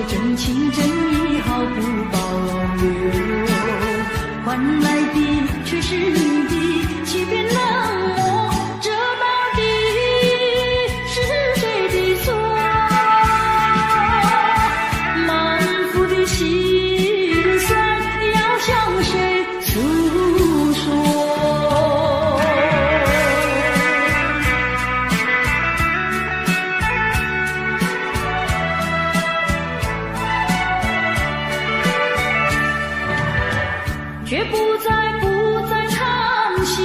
真情真意毫不保留，换来的却是你的欺骗冷漠，这到底是谁的错？满腹的心酸要向谁诉说？却不再叹息，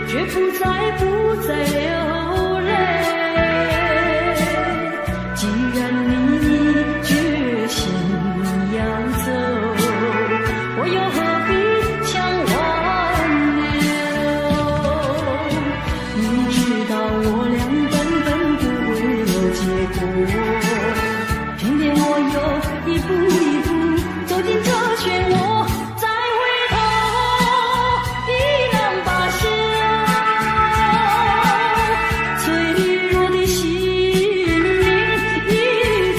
却不再流泪。既然你决心要走，我又何必强挽留？你知道我俩根本不会有结果，偏偏我又一步一步走进这漩涡，再回头已难罢休。脆弱的心灵已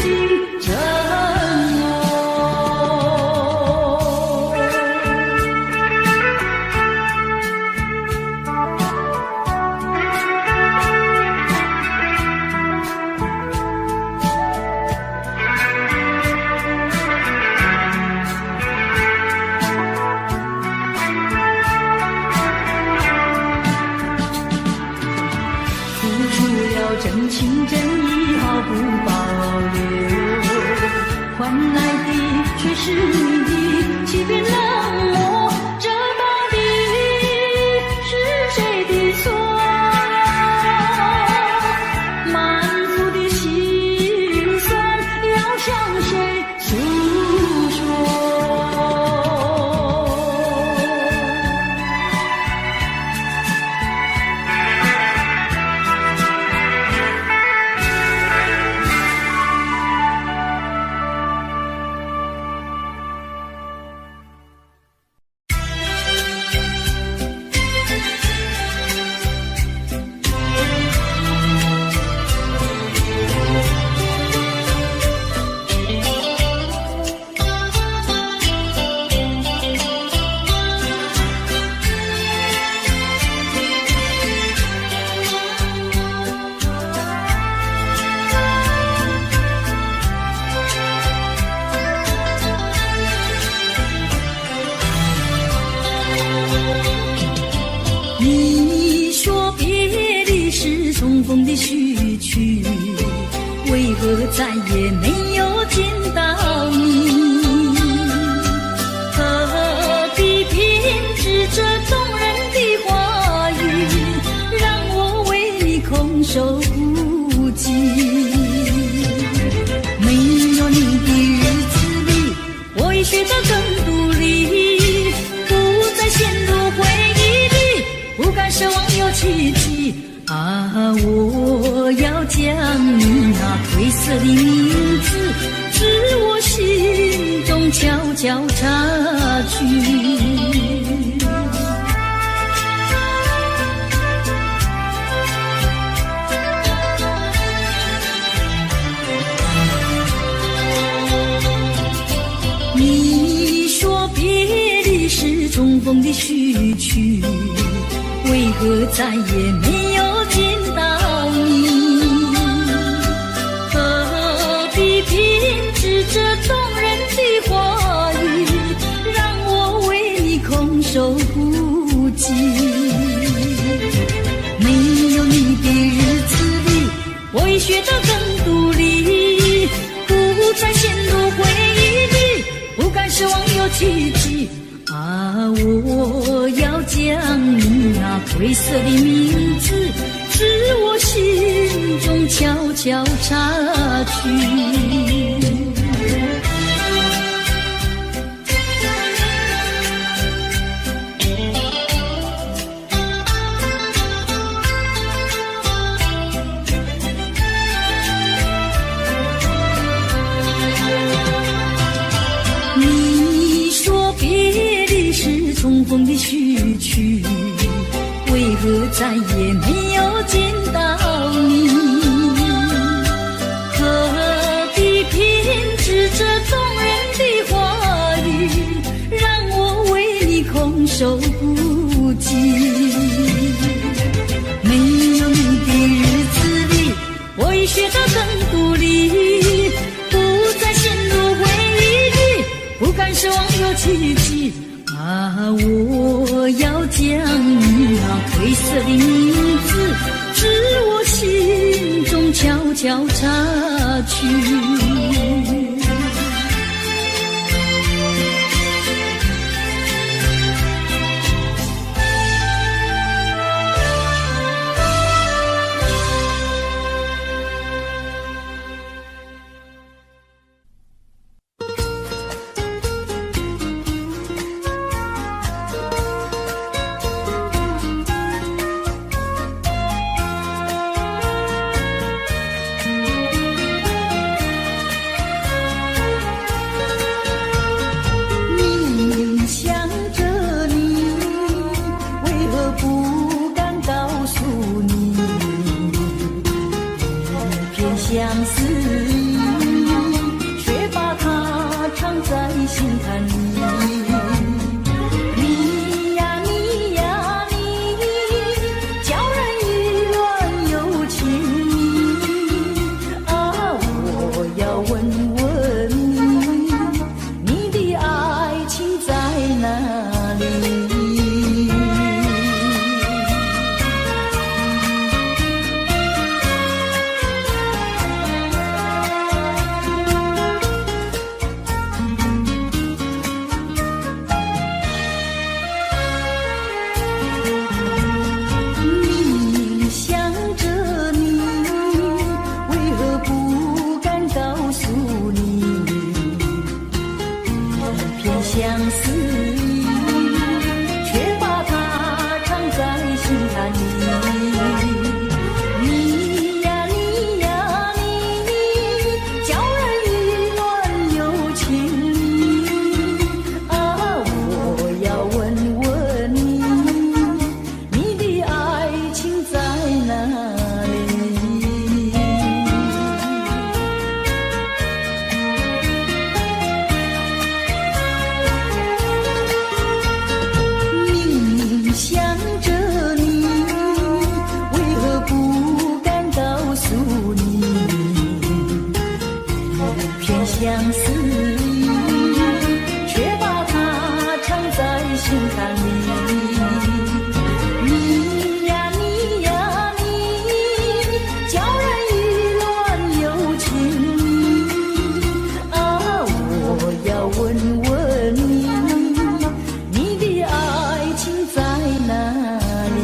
经震落。真情真意毫不保留，换来的却是你的欺骗冷漠，这到底是谁的错？满腹的心酸要向谁诉说？你说别离是重逢的序曲，为何再也没有见到你？何必编织这动人的话语，让我为你空守孤寂？没有你的日子里，我已学得更独立，不再陷入回忆里，不敢奢望有奇迹啊！我要将你那褪色的名字，自我心中悄悄插去。你说别离是重逢的序曲，为何再也没有见到你？何必编织这动人的话语，让我为你空守孤寂？没有你的日子里，我已学得更独立，不再陷入回忆里，不敢奢望有奇迹啊！我要将你那褪色的名字，自我心中悄悄插去。重逢的序曲，为何再也没有见到你？何个奇迹啊！我要将你那褪色的名字，至我心中悄悄擦去。相思意，却把它藏在心坎里。你呀你呀你，叫人意乱又情迷啊！我要问问你，你的爱情在哪里？相思意，却把它藏在心坎里。你呀你呀你，叫人意乱又情迷啊！我要问问你，你的爱情在哪里？想着你，为何不敢告诉你？一片相思意，却把它藏在心坎里。你呀你呀你，叫人意乱又情迷啊！我要问问你，你的爱情在哪里？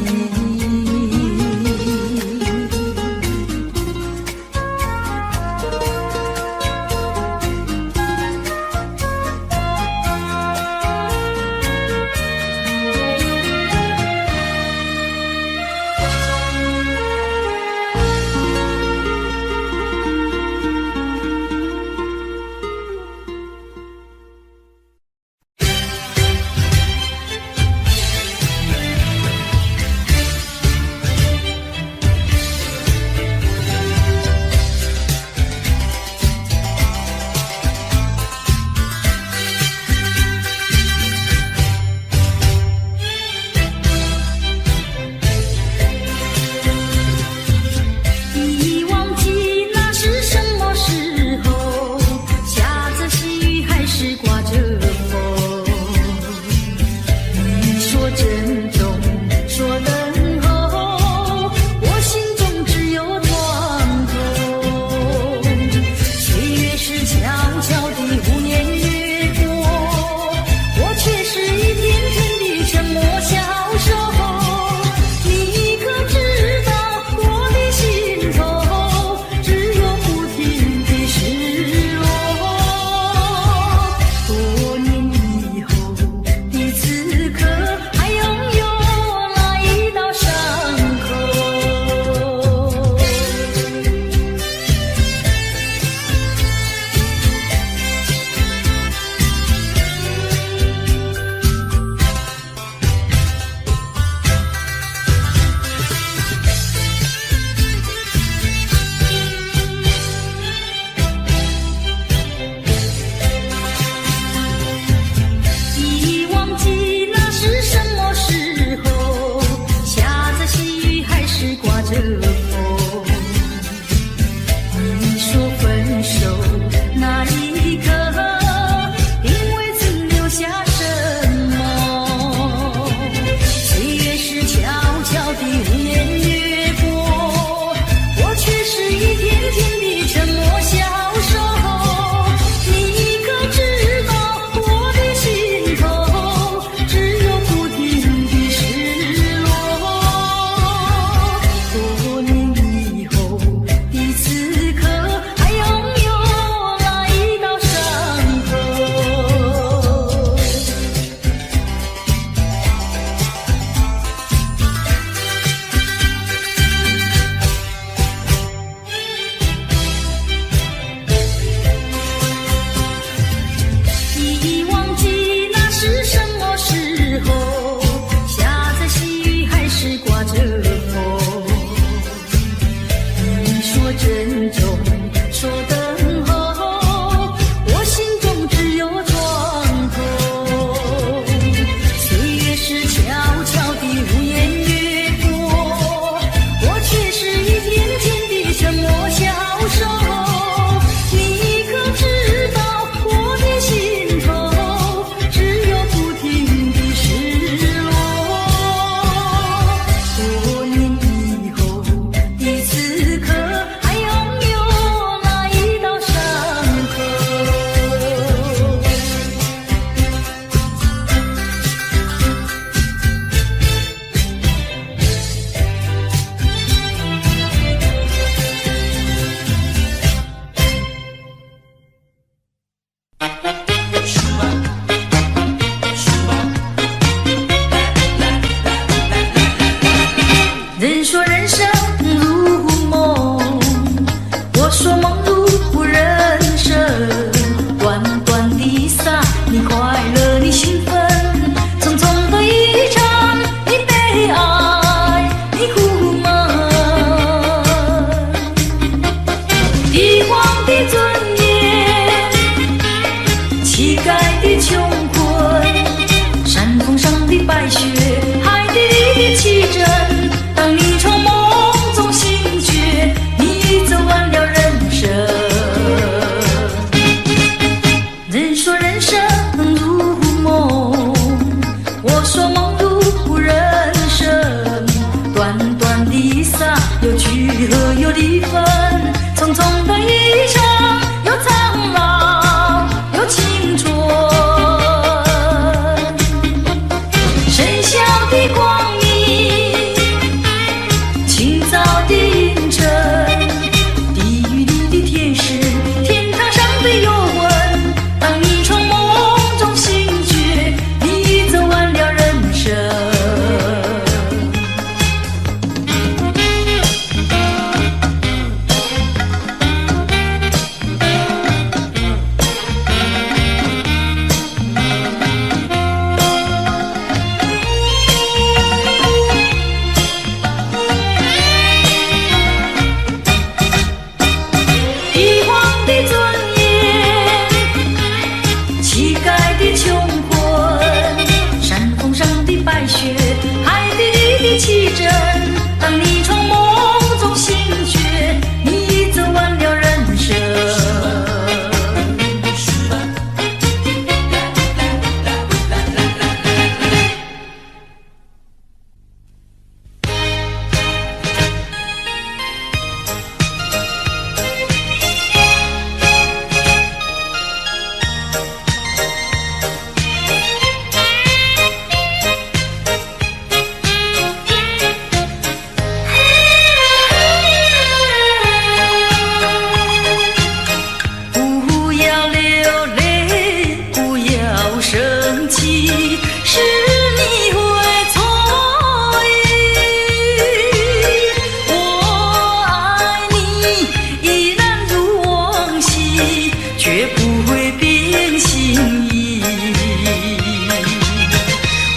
绝不会变心意。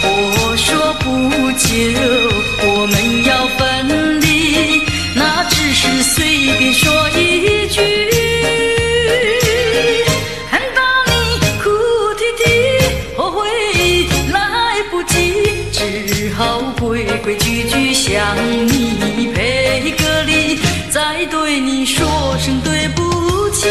我说不久我们要分离，那只是随便说一句，看到你哭啼啼，后悔来不及，只好规规矩矩向你赔个礼，再对你说声对不起。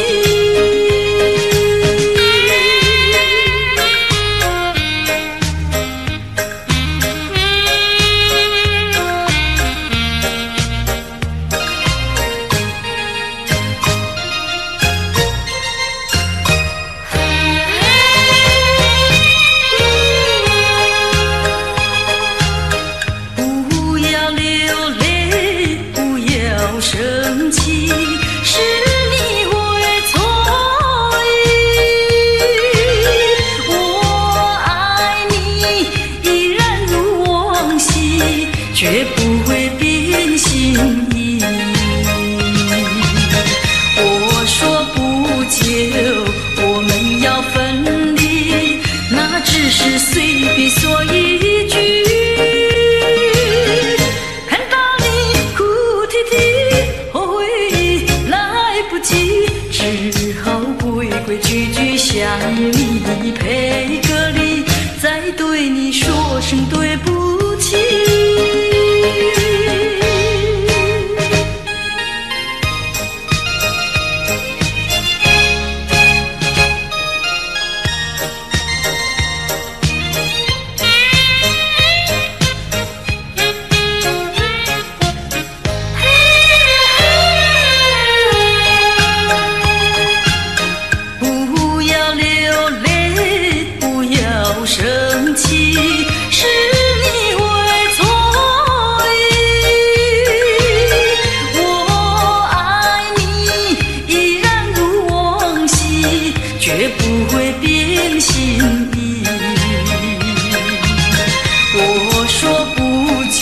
生气是你会错意，我爱你依然如往昔，绝不会变心意。我说不久我们要分离，那只是随便说一句，只好规规矩矩向你赔个礼，再对你说声对不起。生气是你会错意，我爱你依然如往昔，绝不会变心意。我说不久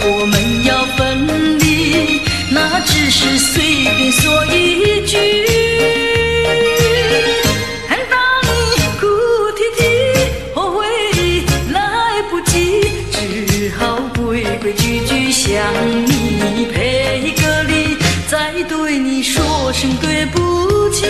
我们要分离，那只是随便说一句，规规矩矩向你赔个礼，再对你说声对不起。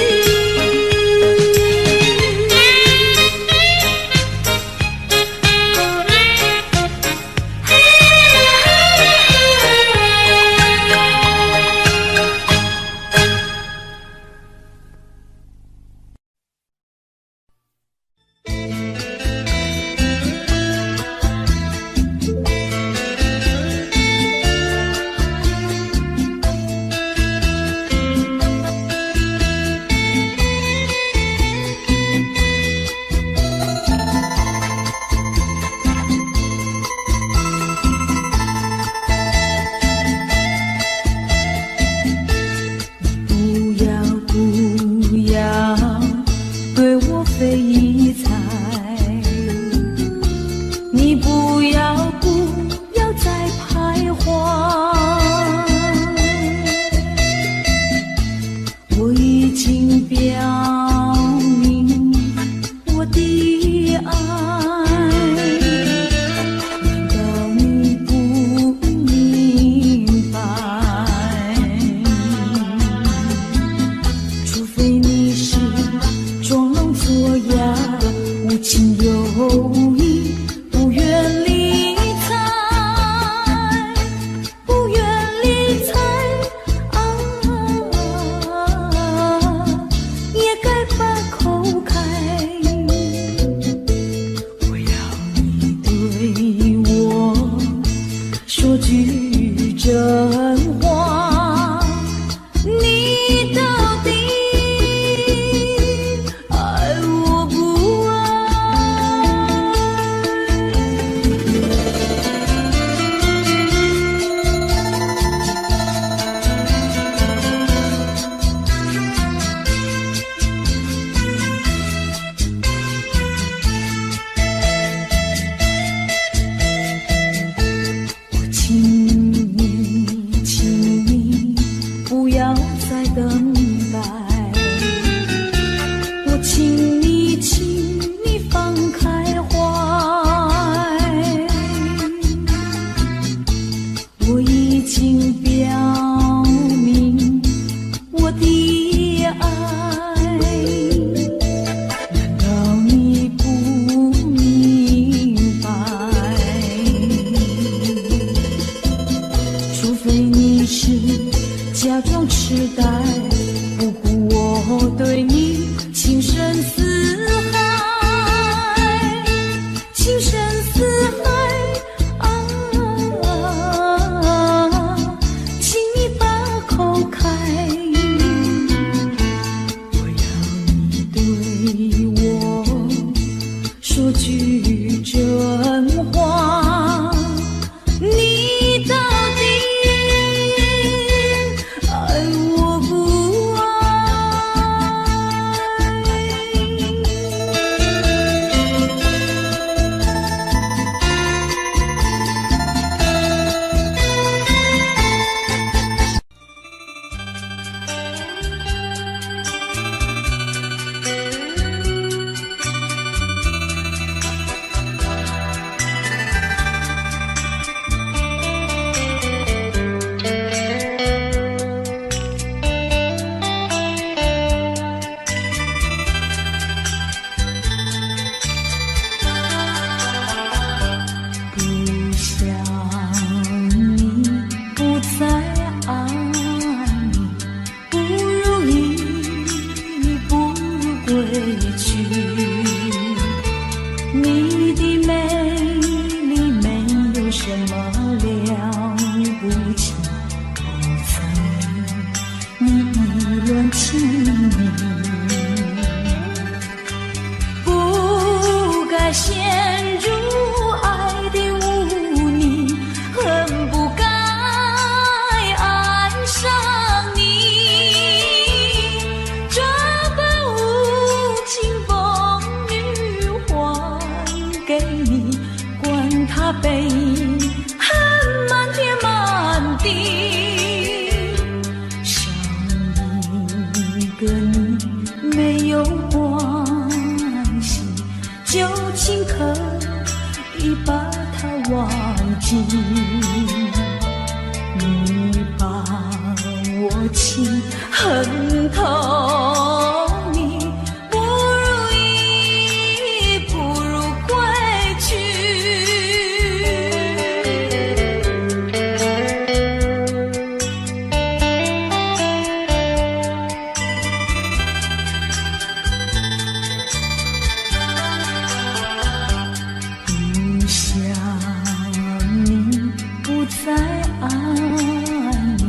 陷入爱的污泥，恨不该爱上你。这般无情风雨还给你，管他悲恨满天满地，少一个你没有关系，就请可以把它忘记。你把我情恨透，你不如意，不如归去。不想你，不再爱你，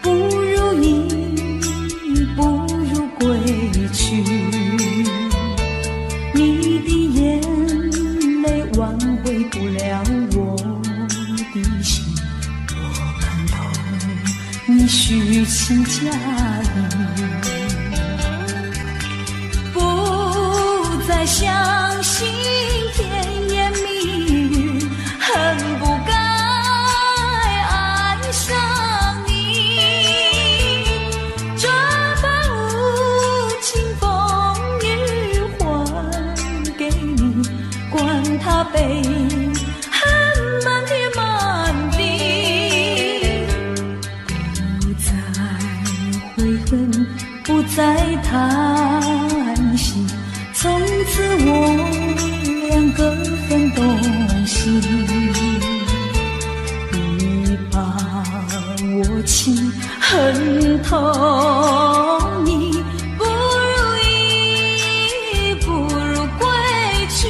不如意，不如归去。你的眼泪挽回不了我的心，我看透你虚情假意，不再相信甜言蜜语，恨不该爱上你。这般无情风雨还给你，管他悲恨满天满地。不再悔恨，不再叹息，从此我两个分东西。你把我情恨透，你不如意，不如归去。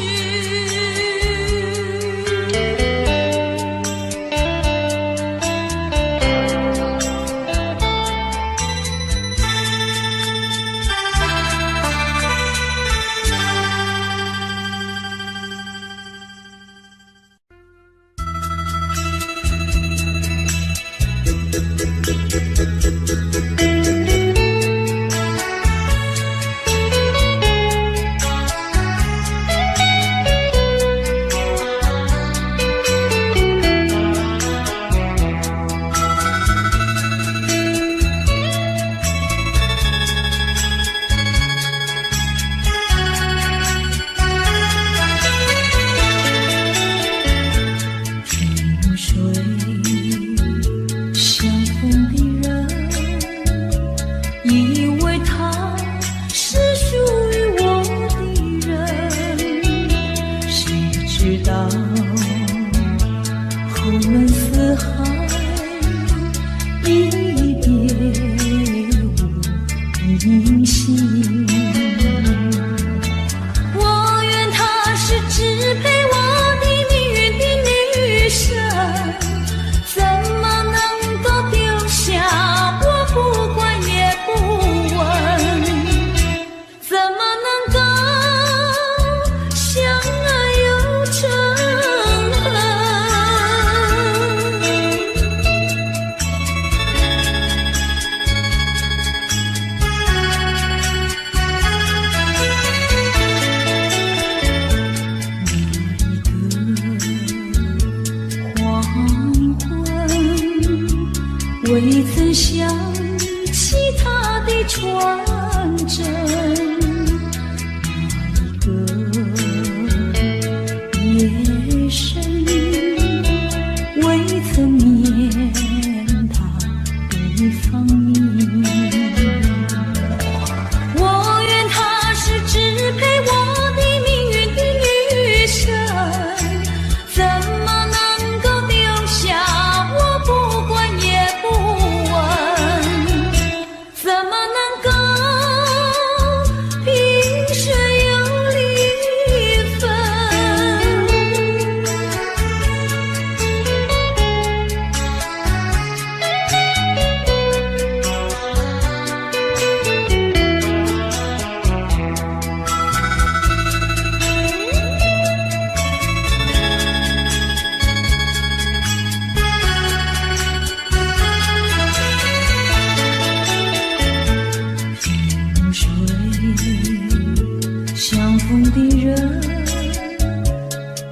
相逢的人，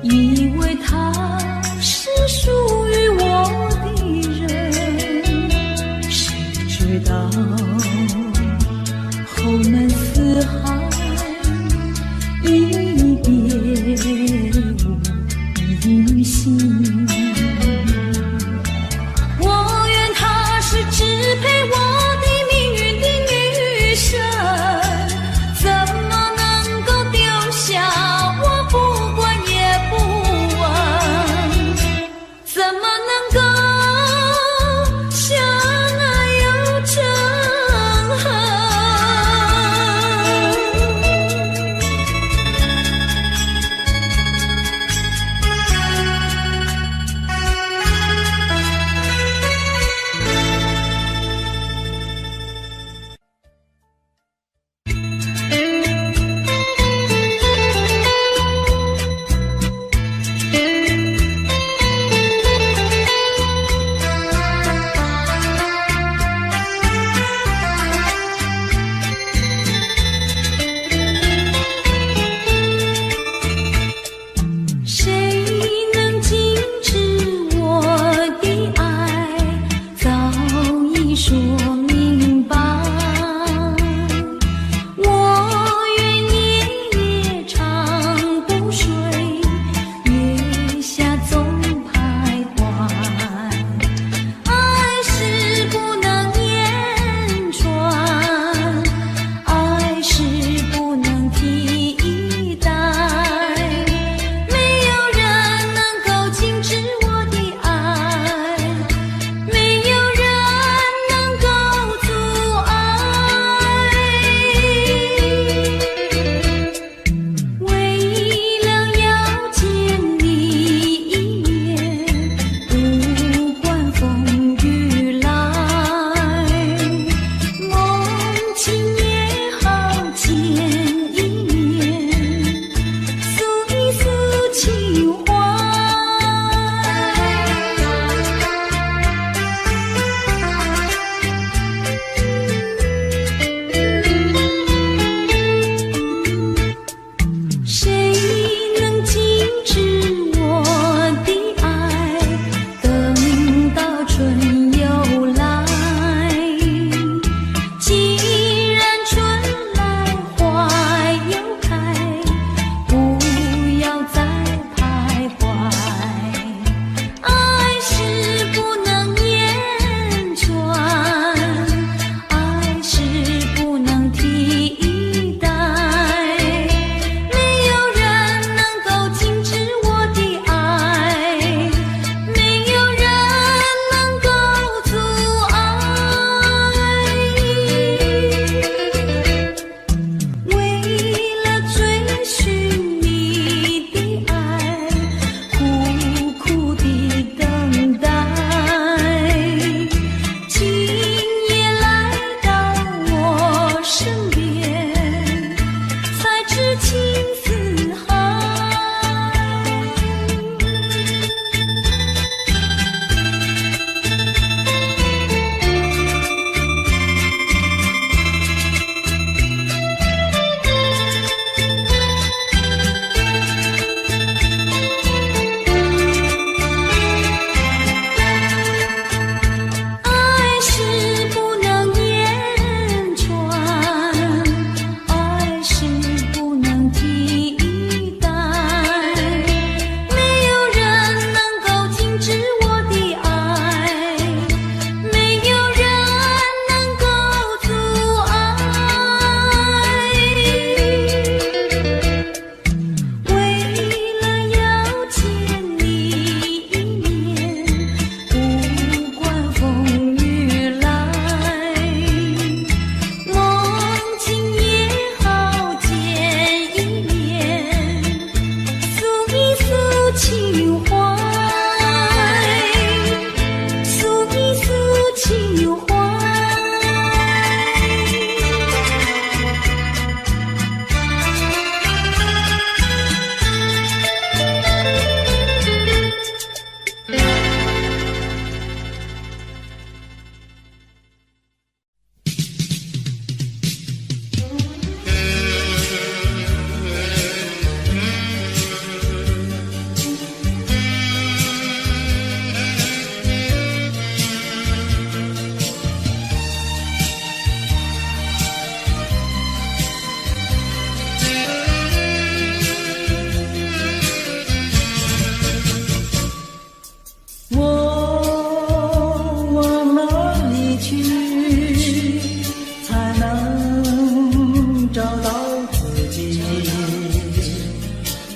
以为他是属于我的人，谁知道后门四海，一别无音信。我愿他是支配我的命运的女神，怎么能够丢下我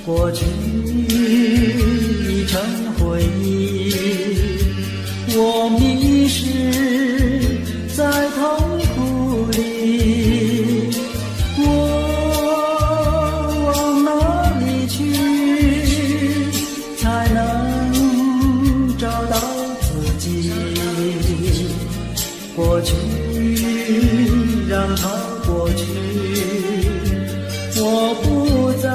过去已成回忆，我迷失在痛苦里，我往哪里去才能找到自己？过去让它过去，我不再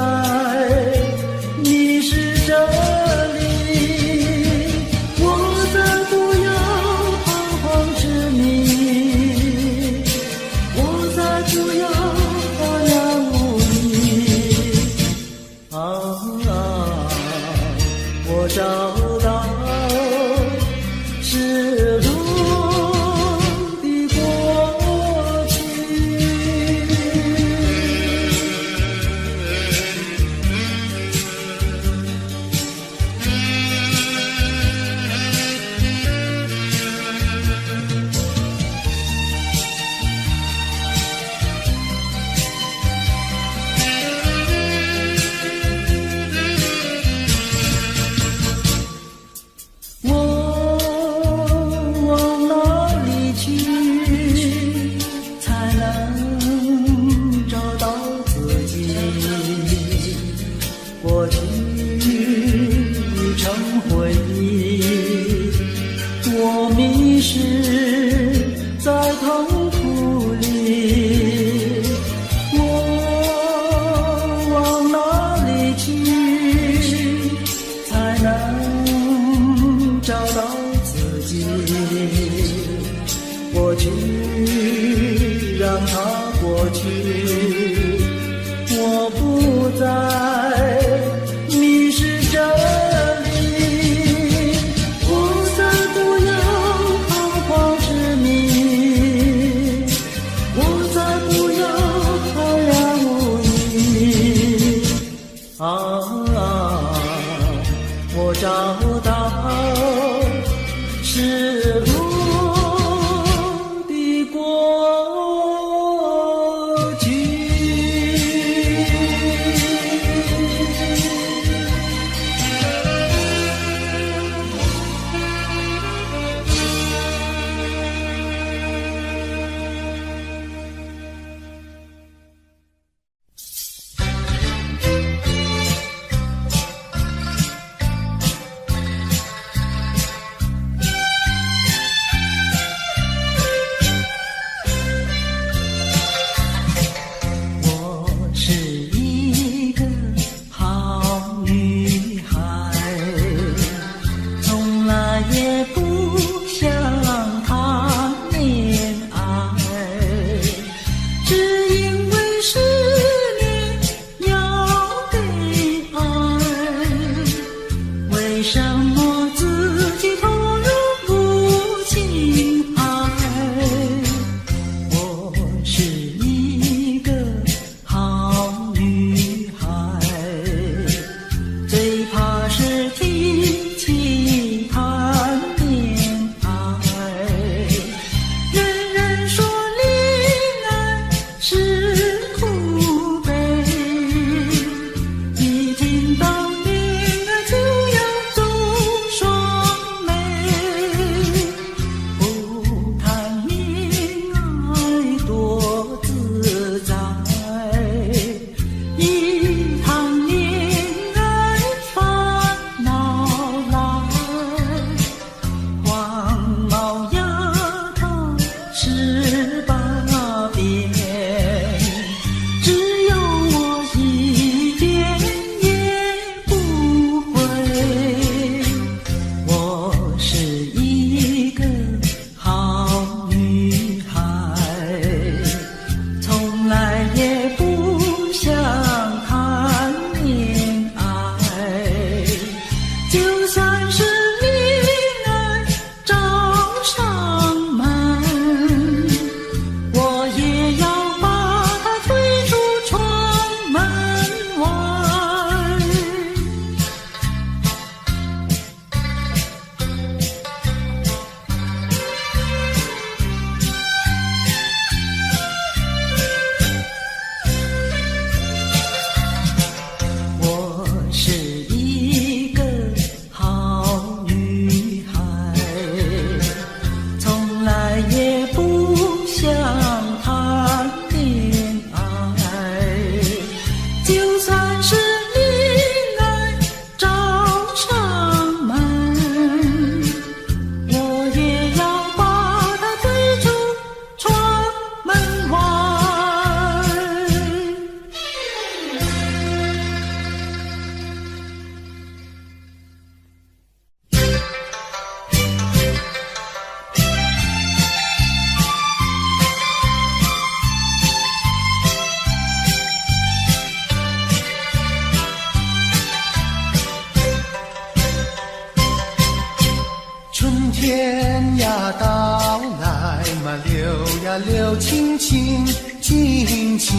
情，尽情。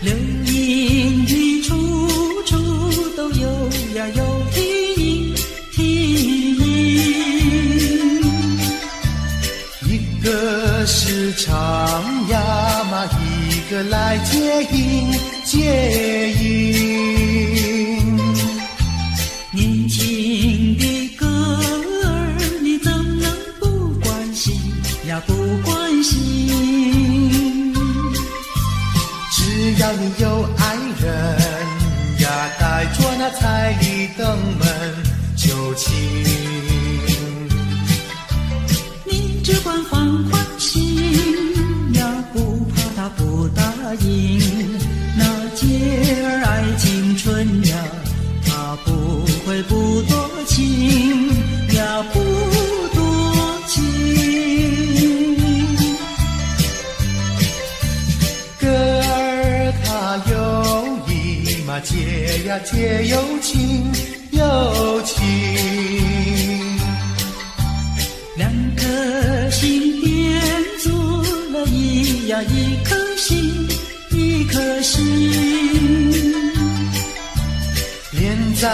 流萤的处处都有呀有啼音，一个是唱呀嘛，一个来接应接应。年轻的歌儿，你怎能不关心呀不关心？只要你有爱人呀，带着那彩礼登门就亲。你只管放宽心呀，不怕他不答应。那姐儿爱青春呀，他不会不多情呀，不多情。歌儿它有意嘛，结呀结有情有情。两颗心变做了一颗心，一颗心。连在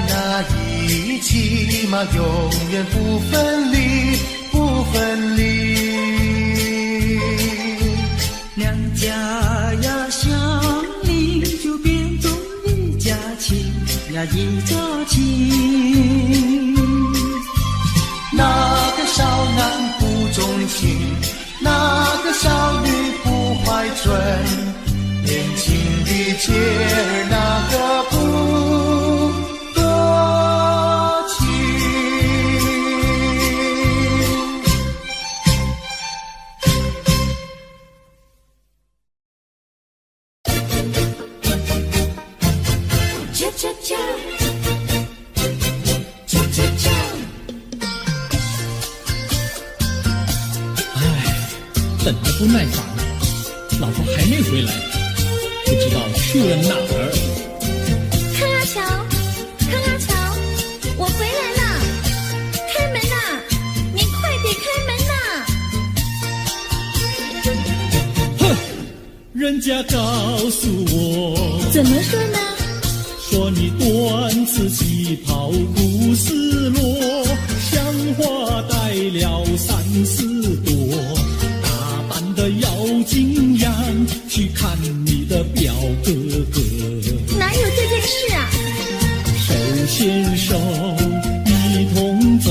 那一起嘛，永远不分离，不分离。两家呀相邻，就变作一家亲呀，一家亲。那个少男不钟情，那个少女不怀春，年轻的姐儿那个不多情。恰恰恰，恰恰恰。等得不耐烦了，老婆还没回来，不知道去了哪儿。康阿乔，康阿乔，我回来了，开门呐！你快点开门呐！哼，人家告诉我，怎么说呢？说你短次旗袍不丝落，像花戴了3、4朵。的要紧样去看你的表哥哥，哪有这件事啊？手牵手一同走，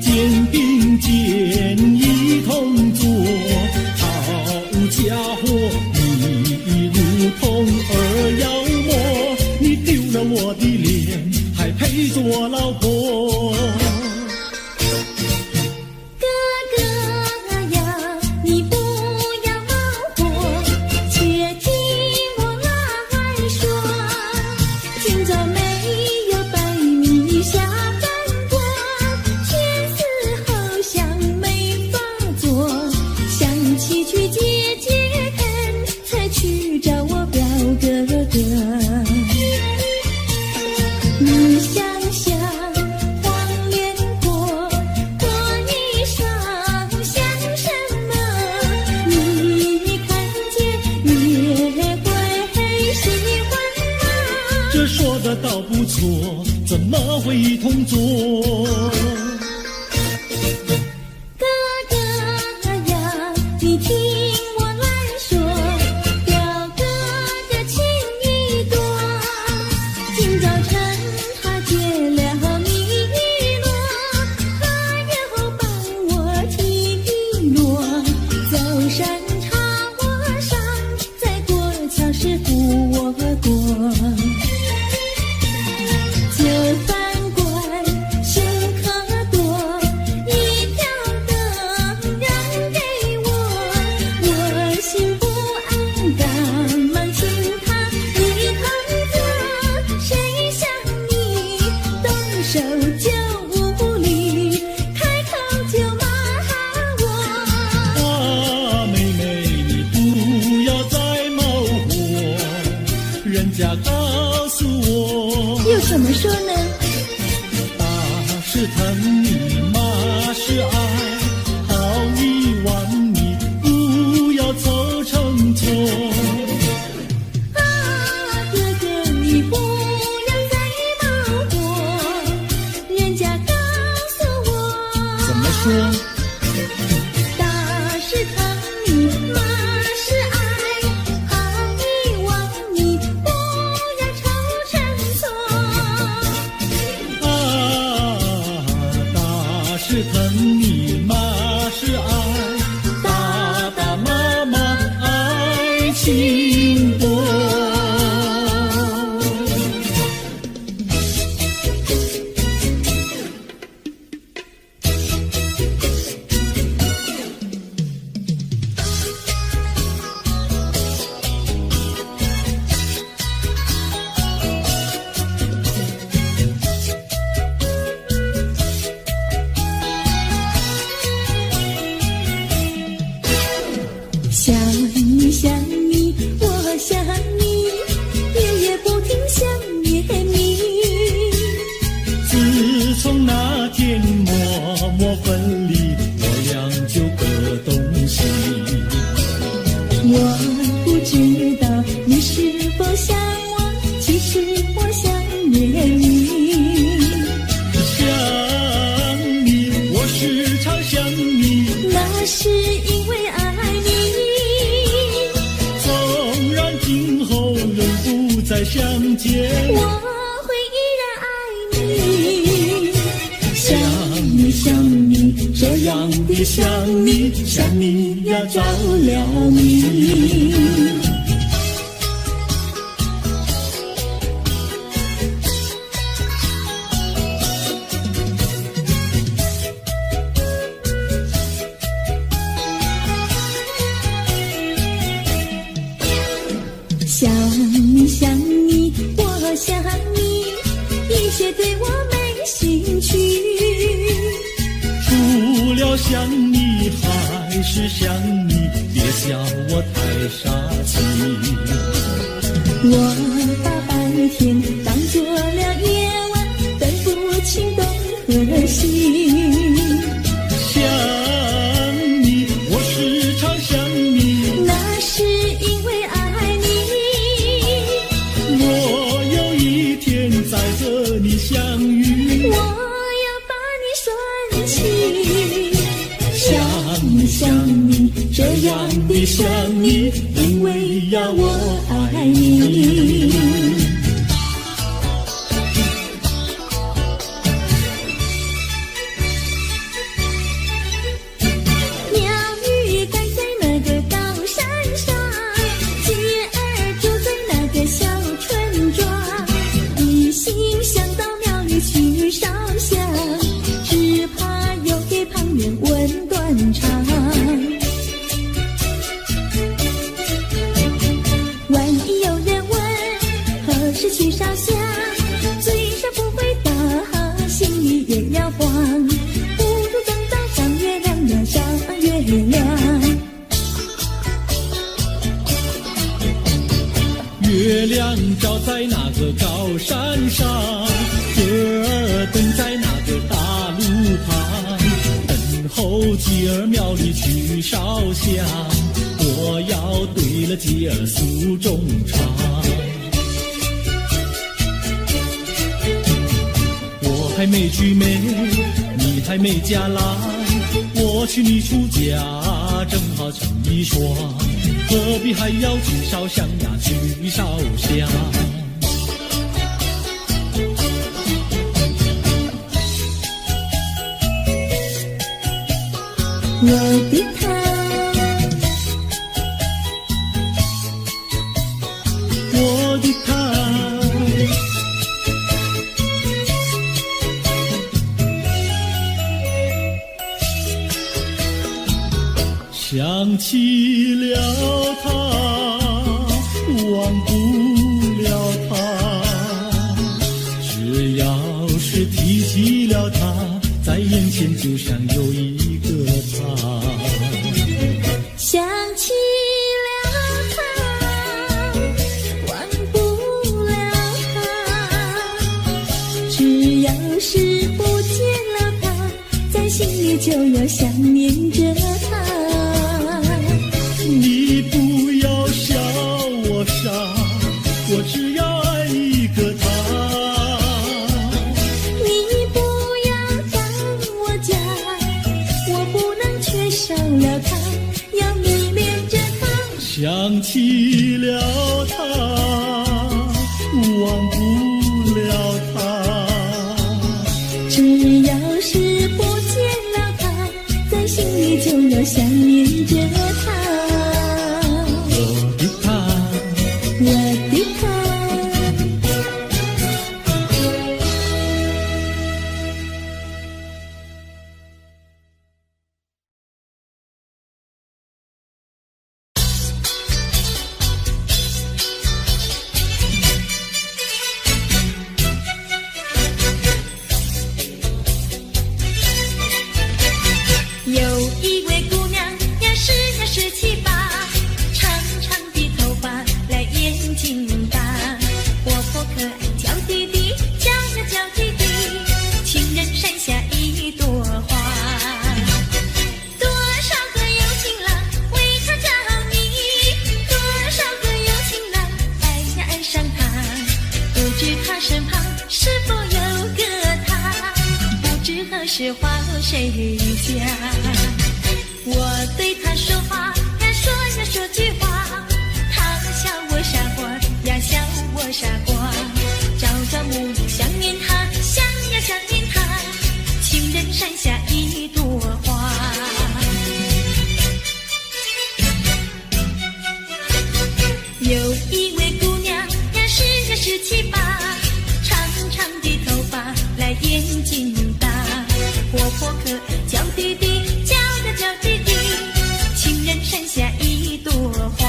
肩并肩一同坐，好家伙，你如同儿妖魔，你丢了我的脸，还配做老婆？你想想黄连果，果衣裳像什么？你看见也会喜欢吗？这说的倒不错，怎么会一同做？哥哥呀，你听我来说，表哥的情意多。今早晨他接了你一诺，他又帮我提落。走山茶我上，再过桥是扶我过。就饭馆请客多，一条灯让给我，我心不安，赶忙请他一同坐。谁想你动手就无理，开口就骂我。啊，妹妹，你不要再冒火，人家告心多。想你想你，我想你，夜夜不停想念你。自从那天默默分离，我俩就各东西。我不知道你是否想我，其实我想念你。想你，我时常想你，那是因为爱你。纵然今后仍不再相见，我会依然爱你。想你想你，这样的想你，想你呀着了迷。想你想你，我想你，一切对我没兴趣。除了想你还是想你，别笑我太傻气。我把白天当作了夜晚，分不清东和西。想你，我时常想你，那是因为爱你。我有一天再和你相遇，我要把你拴起。想你想你，这样的想你，因为呀我爱你。鸟语盖在那个高山上，鸡儿住在那个小村庄。一心想到庙里去烧香，只怕又给旁人问断肠。万一有人问何时去烧香，嘴上不回答，心里也要慌。不如等到上月亮呀上月亮。月亮照在那个高山上，歌儿等在那个大路旁，等候鸡儿庙里去烧香，我要对了鸡儿诉衷肠。我还没娶妹，你还没嫁来，我娶你出嫁，正好成一双，何必还要去烧香呀，去烧香。我的他，我的他，想起了他，忘不了他，只要是提起了他，在眼前就像有一个他。想起了他，忘不了他，只要是不见了他，在心里就要想念着他。你不要笑我傻，我只要爱一个他。你不要当我假，我不能缺少了他，要迷恋着他。想起了他，忘不了他，只要是不见了他，在心里就要想念着他。我的他。是花谁家？我对他说话呀说句话，他笑我傻瓜呀笑我傻瓜，朝朝暮暮想念他，想念他，情人山下一朵花。有一位姑娘呀17、18，长长的头发来眼睛大，活泼可爱娇滴滴，娇滴滴，情人山下一朵花。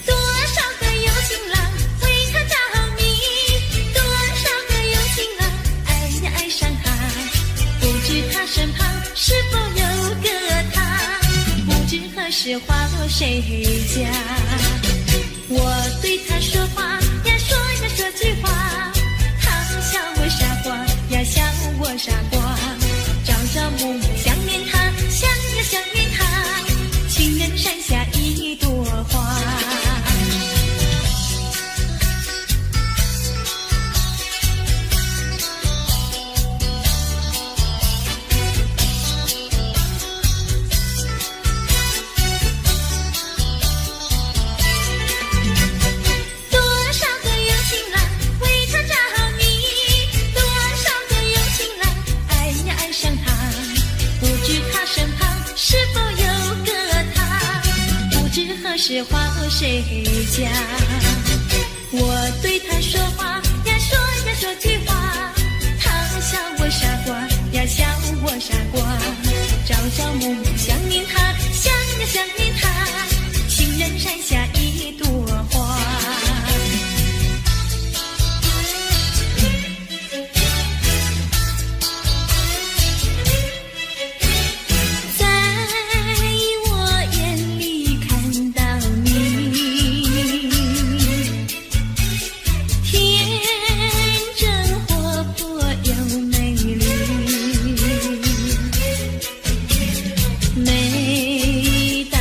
多少个有情郎为她着迷，多少个有情郎爱上她，不知她身旁是否有个他，不知何时花落谁家。我对他说话呀说句话，他笑我傻瓜呀笑我傻瓜，朝朝暮暮想念他，想念他，情人山下一朵花。是花落谁家？我对他说话呀说句话，他笑我傻瓜呀笑我傻瓜，朝朝暮暮想念他，想念他，情人山下一朵花。每当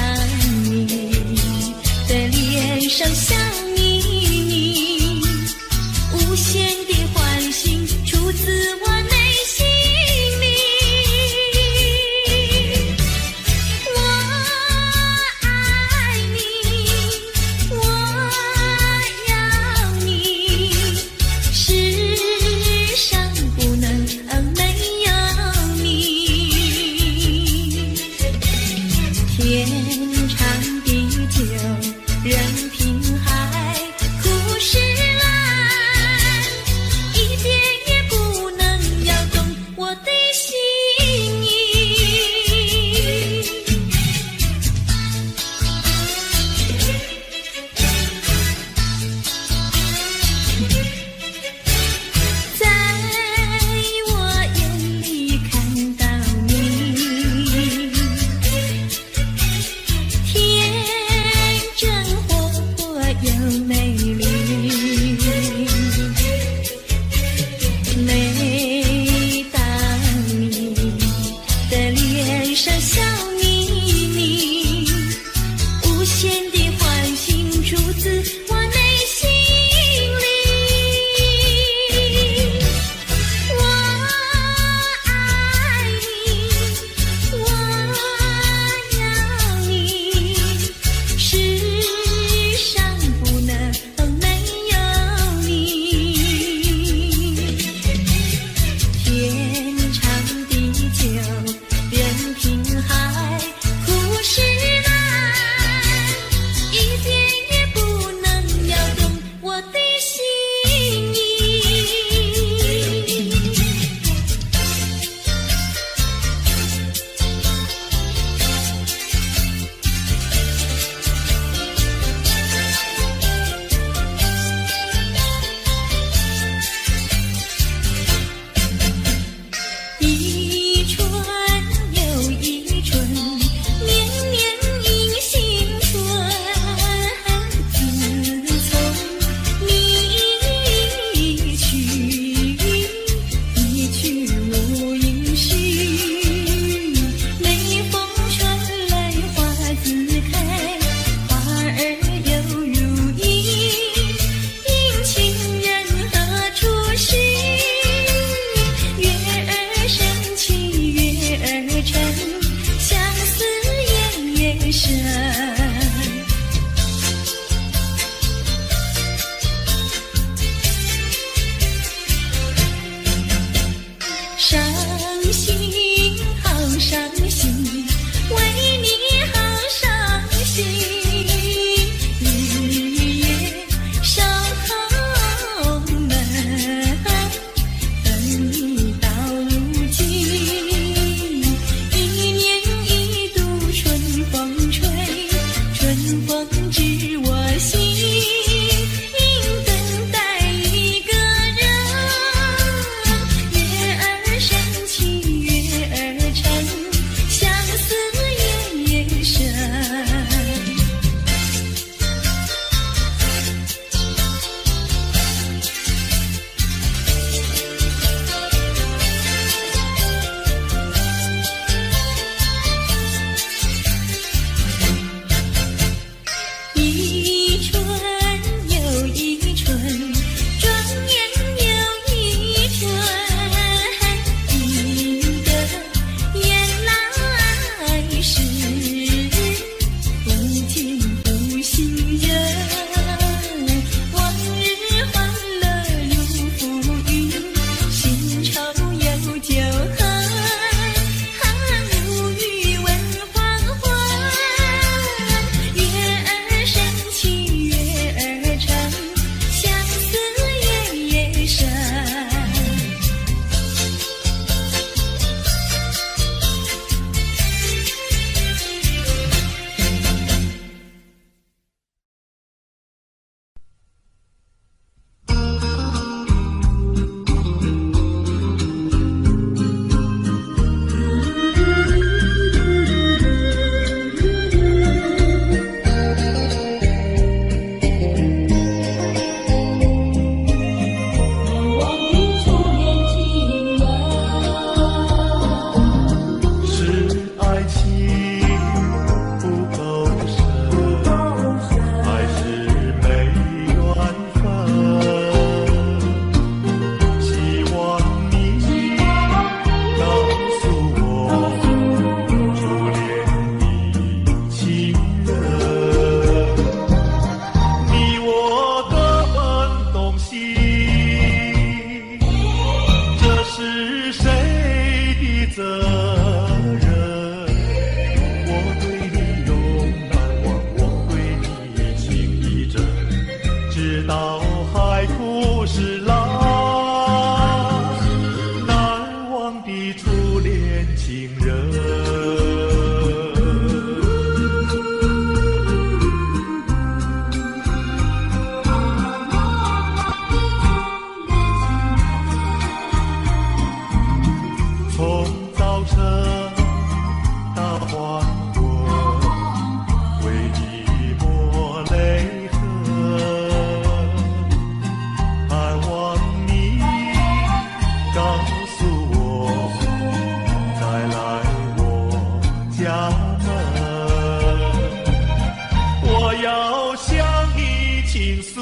倾诉，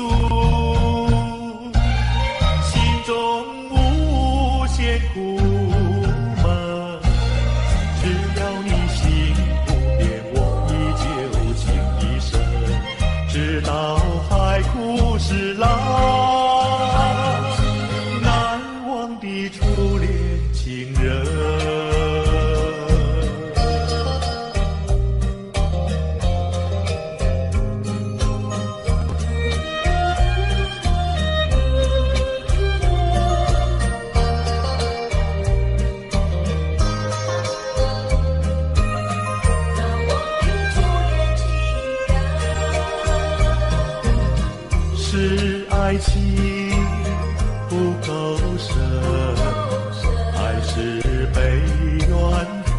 心中无限苦闷。只要你心不变，我依旧情一生，直到海枯石烂。难忘的初恋情人。是爱情不够深，还是被缘分？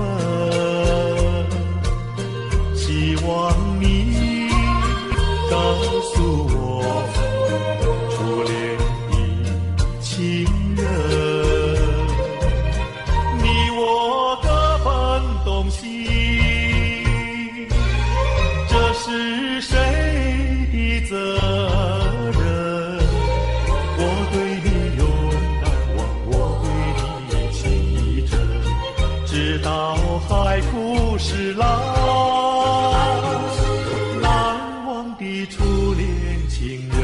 希望你告诉我，初恋的情人，你我各分东西，这是谁的责任？直到海枯石烂，难忘的初恋情人。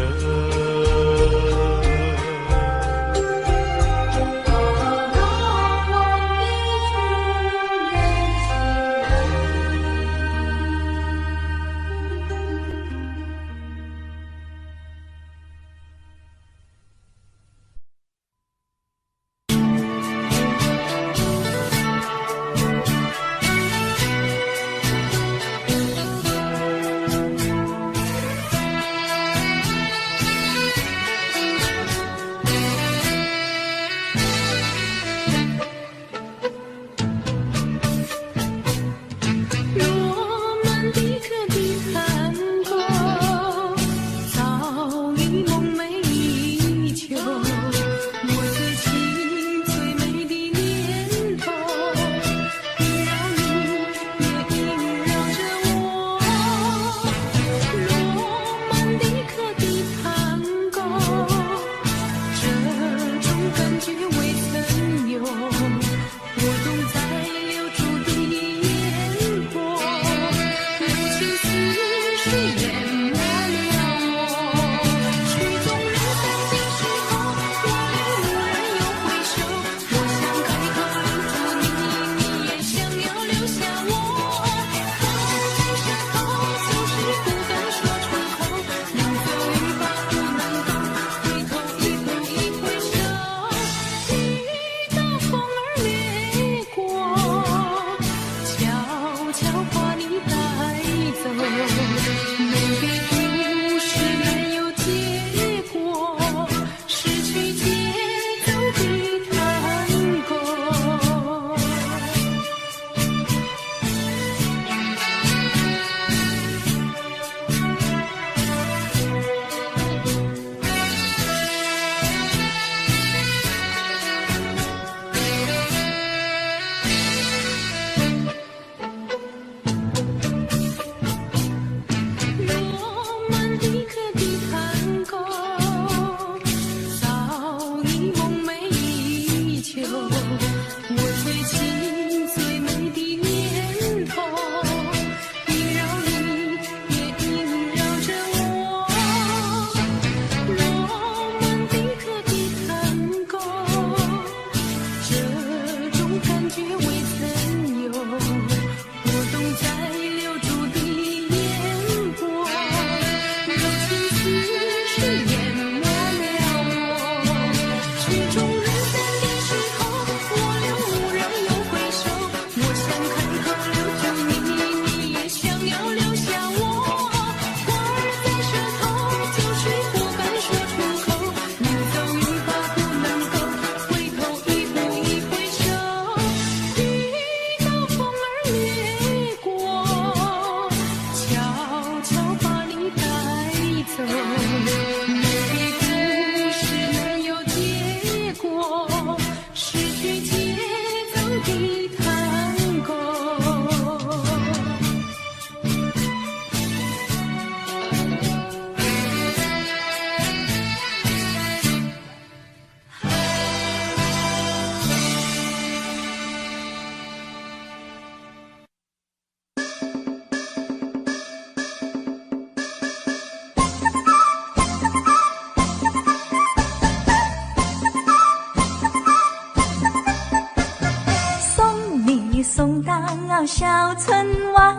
小村外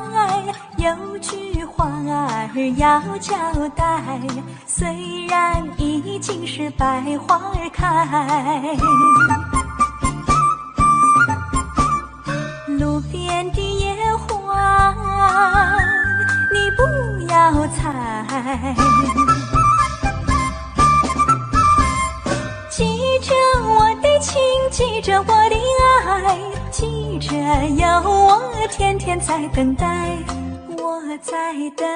有句话儿要交代，虽然已经是百花儿开，路边的野花你不要采，记着我的情，记着我的爱，记着有我天天在等待，我在等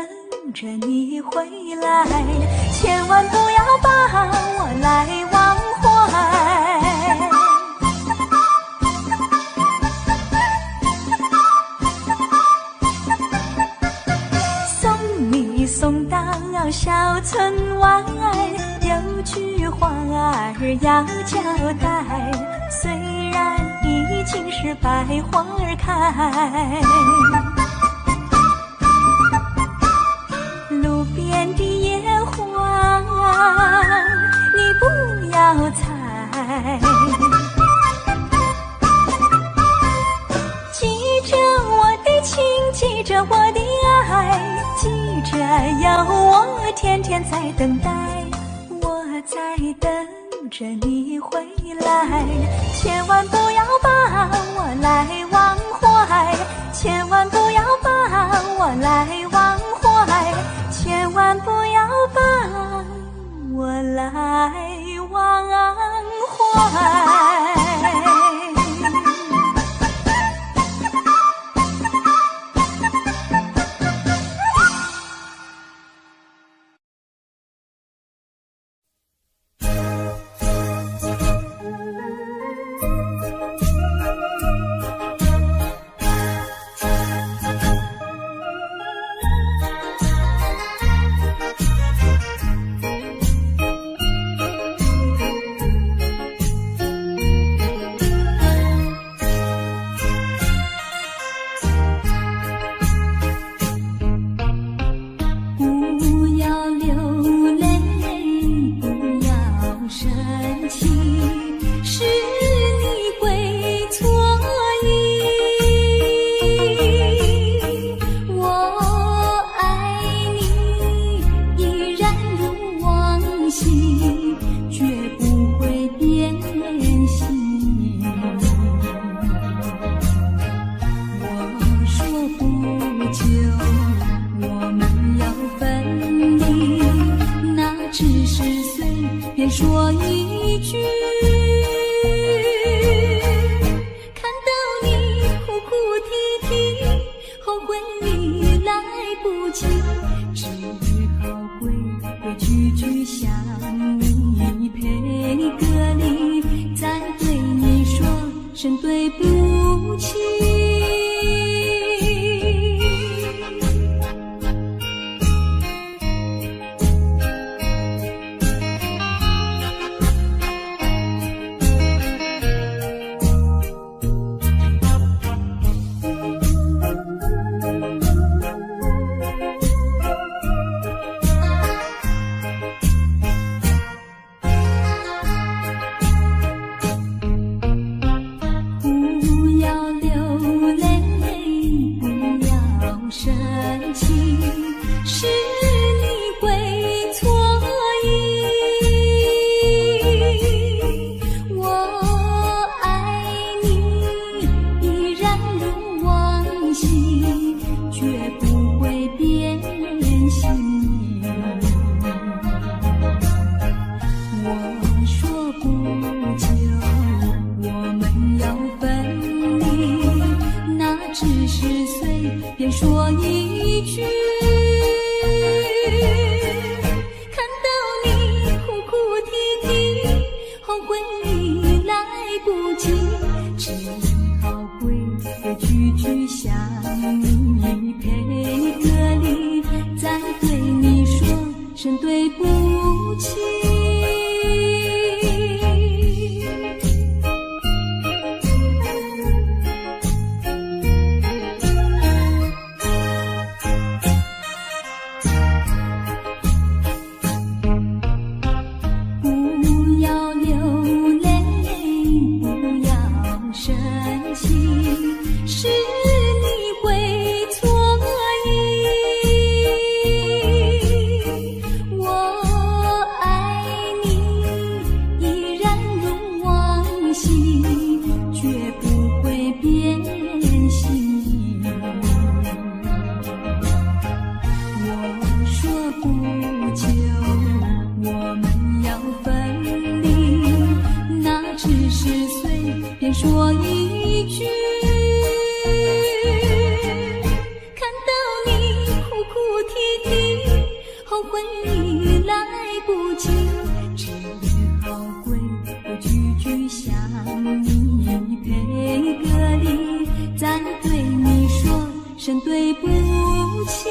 着你回来，千万不要把我来忘怀。送你送到小村外，有句话儿要交代，虽然已经是百花儿开，路边的野花你不要采，记着我的情，记着我的爱，记着有我天天在等待，我在等着你回来，千万不要把我来忘怀，千万不要把我来忘怀，千万不要把我来忘怀。说一句，看到你哭哭啼啼，后悔已来不及，只好规规矩矩向你赔个礼，再对你说声对不起。说一句，看到你哭哭啼啼，后悔已来不及，只好规规矩矩向你赔个礼，再对你说声对不起。是回忆来不及，只好归个句句想你，配个礼，再对你说声对不起。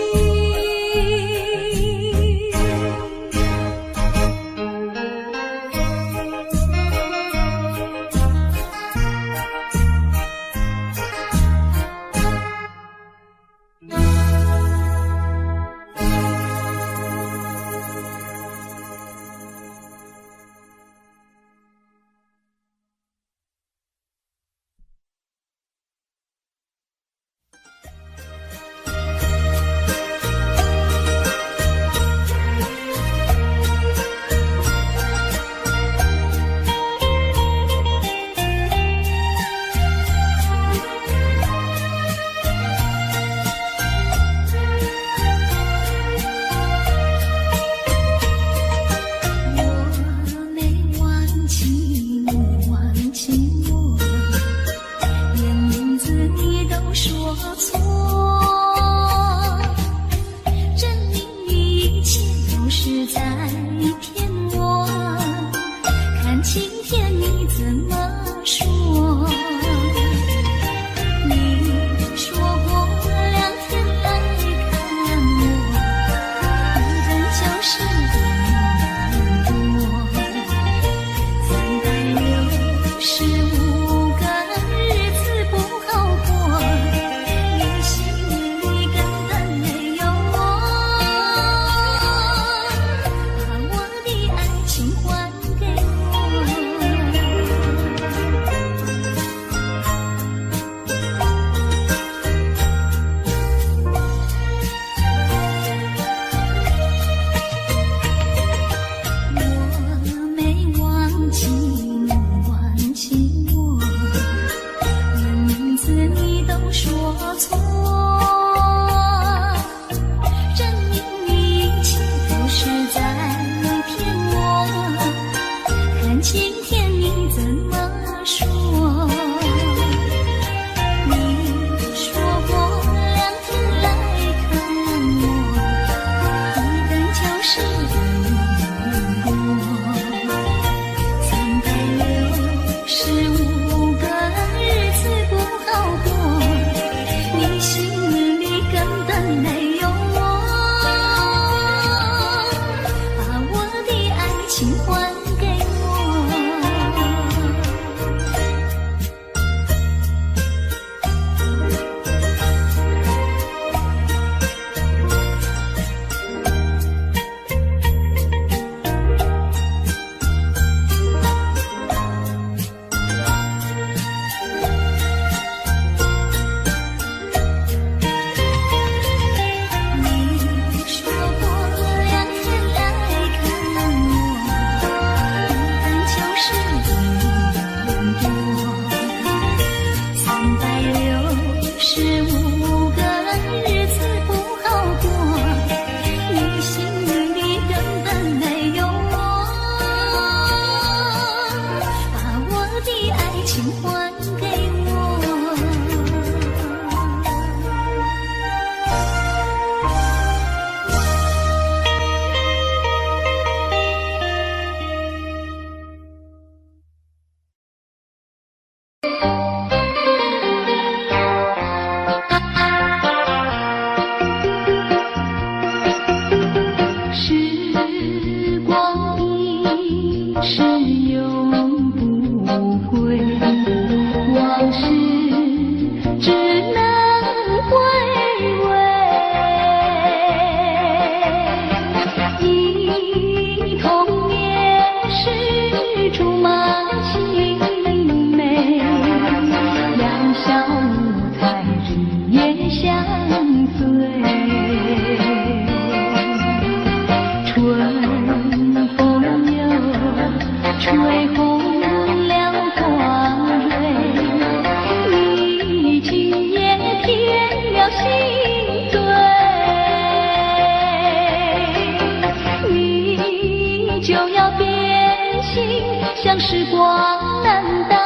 时光难倒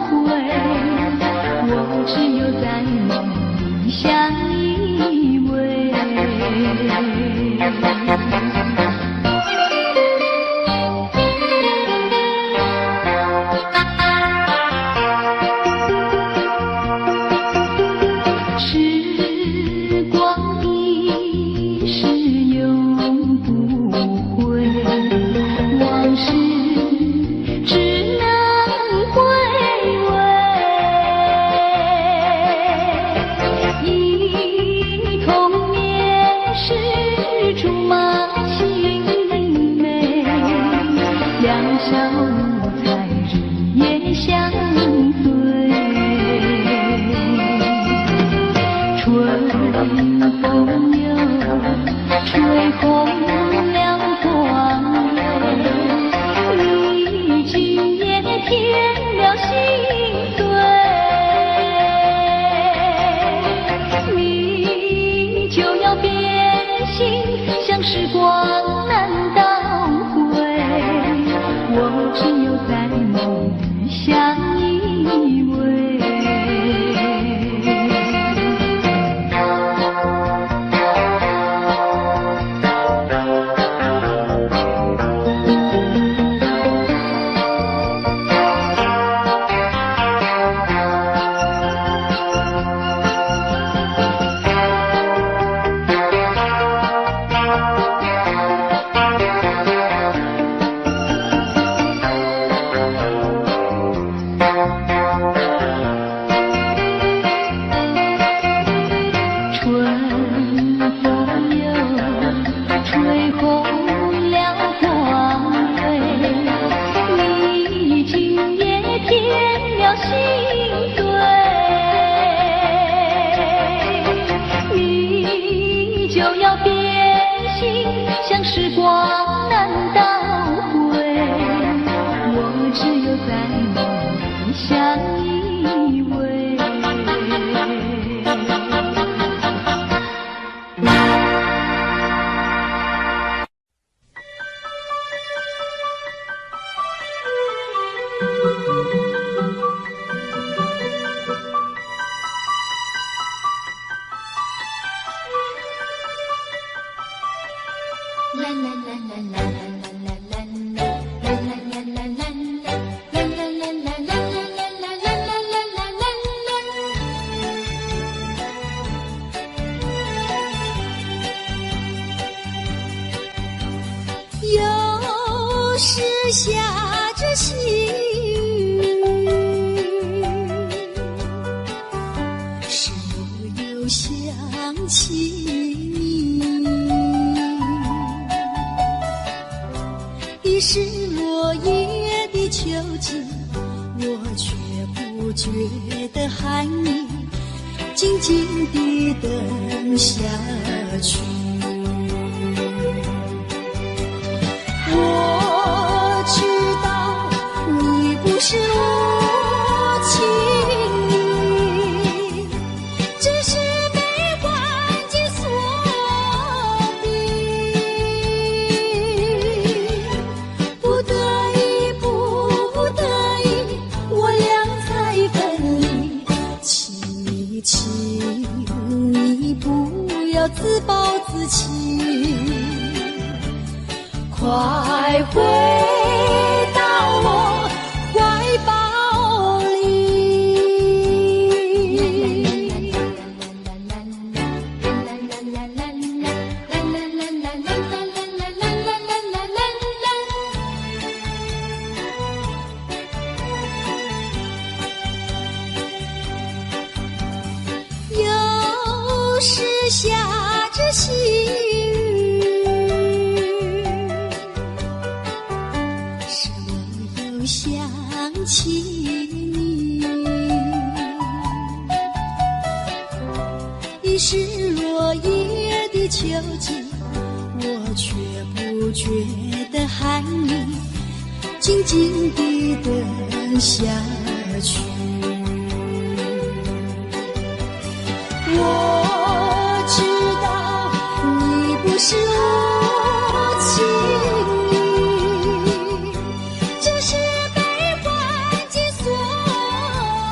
回，我只有在梦里相依偎。时光难倒回，我只有在梦里相依偎。时光难倒回，我只有在梦里相依偎。有时下着细雨，是我又想起你，已是落叶的秋景，我却不觉得寒意，静静地等下去。我知道你不是无情意，只是被环境所逼，不得已，不得已，我俩才分离。请你，请你不要自暴自弃，快回到我怀抱里。有时下着细雨，想起你，已是落叶的秋景，我却不觉得寒意，静静地等下去。我知道你不是无情意，只是被环境所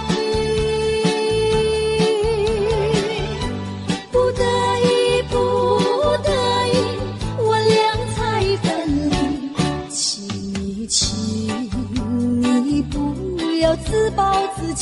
逼，不得已，不得已，我俩才分离。请你，请你不要自暴自弃，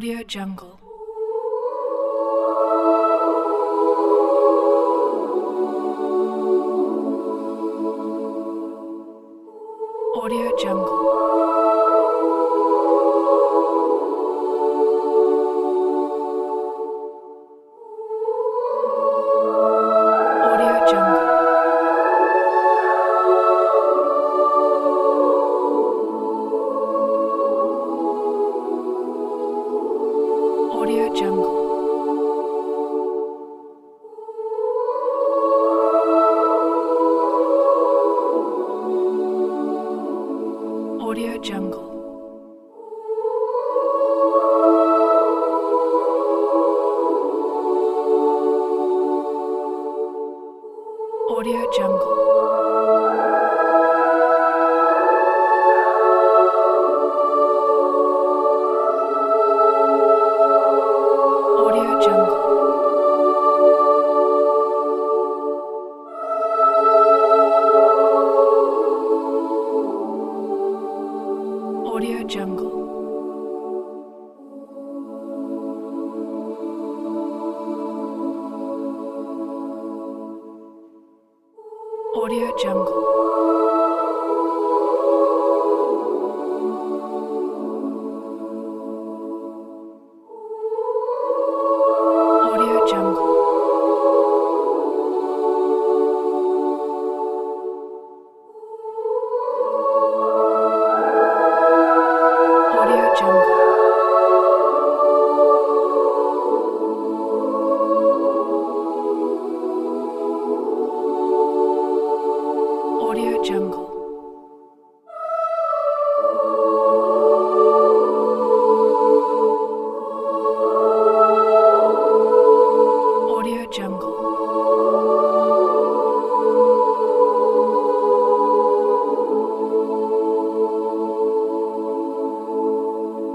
Audio Jungle. Audio Jungle. Audio Jungle. Audio Jungle. Audio Jungle. Audio Jungle. Audio Jungle. Audio Jungle. Audio Jungle. Audio Jungle. Audio Jungle. Audio Jungle. Audio Jungle. Audio Jungle.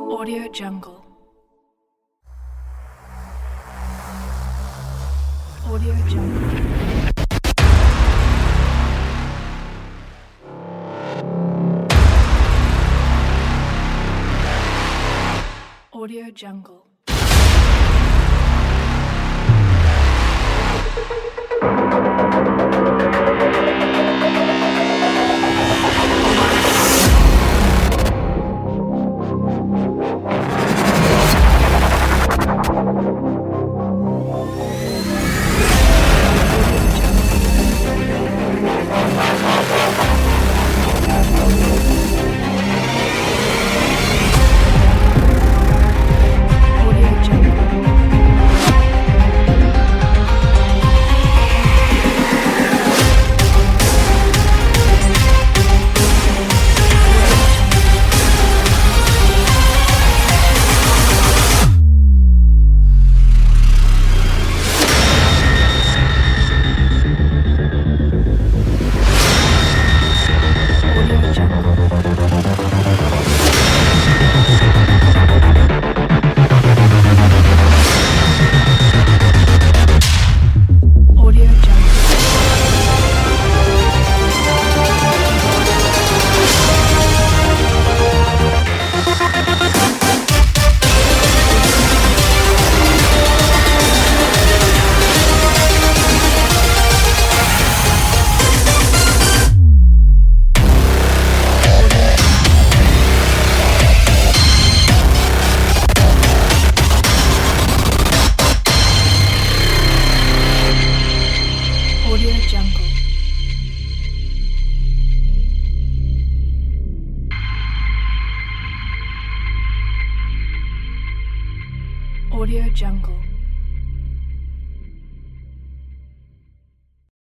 Audio Jungle. Audio Jungle. Audio Audio Jungle. Audio Jungle. Audio Jungle. Audio Jungle.